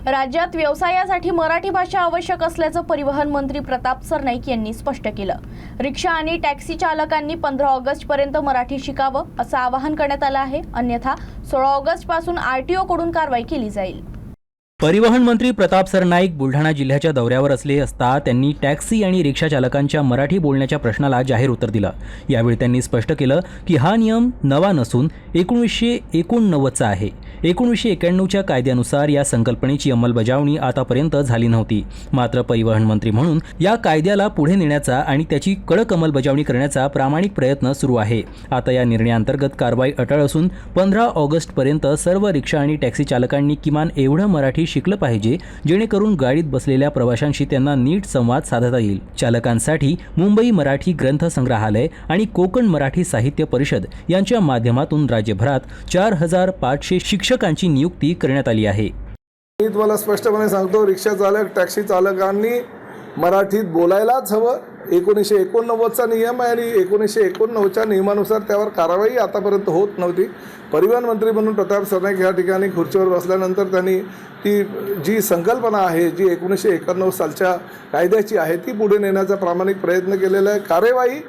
राज्यात व्यवसायासाठी मराठी भाषा आवश्यक असल्याचं परिवहन मंत्री प्रताप सरनाईक यांनी स्पष्ट केलं। रिक्षा आणि टॅक्सी चालकांनी 15 ऑगस्टपर्यंत मराठी शिकावं असं आवाहन करण्यात आलं आहे, अन्यथा 16 ऑगस्टपासून आरटीओ कडून कारवाई केली जाईल। परिवहन मंत्री प्रताप सरनाईक बुलढाणा जिल्ह्याच्या दौऱ्यावर असले असता त्यांनी टॅक्सी आणि रिक्षा चालकांच्या मराठी बोलण्याच्या प्रश्नाला जाहीर उत्तर दिलं। यावेळी त्यांनी स्पष्ट केलं की हा नियम नवा नसून 1989चा आहे। 1991च्या कायद्यानुसार या संकल्पनेची अंमलबजावणी आतापर्यंत झाली नव्हती। मात्र परिवहन मंत्री म्हणून या कायद्याला पुढे नेण्याचा आणि त्याची कडक अंमलबजावणी करण्याचा प्रामाणिक प्रयत्न सुरू आहे। आता या निर्णयाअंतर्गत कारवाई अटळ असून 15 ऑगस्टपर्यंत सर्व रिक्षा आणि टॅक्सी चालकांनी किमान एवढं मराठी शिकलं पाहिजे जेणेकरून गाडीत बसलेल्या प्रवाशांशी त्यांना नीट संवाद साधता येईल। चालकांसाठी मुंबई मराठी ग्रंथ संग्रहालय आणि कोकण मराठी साहित्य परिषद यांच्या माध्यमातून राज्यभरात 4500 शिक्षकांची नियुक्ती करण्यात आली आहे। मी तुम्हाला स्पष्टपणे सांगतो, रिक्षा चालक टॅक्सी चालकांनी मराठीत बोलायलाच हवं। 1989चा नियम आहे आणि 1989च्या नियमानुसार त्यावर कारवाई आतापर्यंत होत नव्हती। परिवहन मंत्री म्हणून प्रताप सरनाईक या ठिकाणी खुर्चीवर बसल्यानंतर त्यांनी ती जी संकल्पना आहे जी 1991 सालच्या कायद्याची आहे ती पुढे नेण्याचा प्रामाणिक प्रयत्न केलेला आहे। कार्यवाही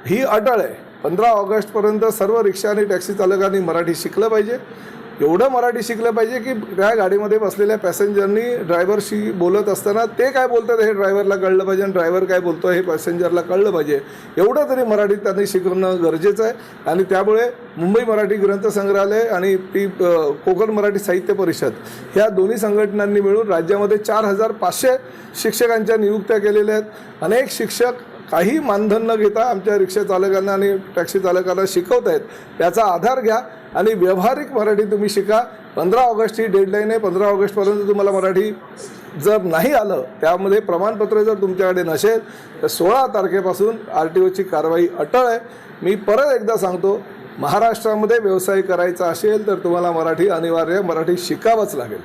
ही अटळ आहे। 15 ऑगस्टपर्यंत सर्व रिक्षा आणि टॅक्सी चालकांनी मराठी शिकलं पाहिजे। एवढं मराठी शिकलं पाहिजे की त्या गाडीमध्ये बसलेल्या पॅसेंजरनी ड्रायव्हरशी बोलत असताना ते काय बोलतात हे ड्रायव्हरला कळलं पाहिजे आणि ड्रायव्हर काय बोलतो हे पॅसेंजरला कळलं पाहिजे। एवढं तरी मराठीत त्यांनी शिकवणं गरजेचं आहे आणि त्यामुळे मुंबई मराठी ग्रंथ संग्रहालय आणि ती कोकण मराठी साहित्य परिषद ह्या दोन्ही संघटनांनी मिळून राज्यामध्ये 4500 शिक्षकांच्या नियुक्त्या केलेल्या आहेत। अनेक शिक्षक काही मानधन न घेता आमच्या रिक्षा चालकांना आणि टॅक्सी चालकांना शिकवत आहेत। त्याचा आधार घ्या आणि व्यावहारिक मराठी तुम्ही शिका। 15 ऑगस्ट ही डेडलाईन आहे। 15 ऑगस्टपर्यंत तुम्हाला मराठी जर नाही आलं, त्यामध्ये प्रमाणपत्र जर तुमच्याकडे नसेल तर 16 तारखेपासून आरटीओची कारवाई अटळ आहे। मी परत एकदा सांगतो, महाराष्ट्रामध्ये व्यवसाय करायचा असेल तर तुम्हाला मराठी अनिवार्य मराठी शिकावंच लागेल।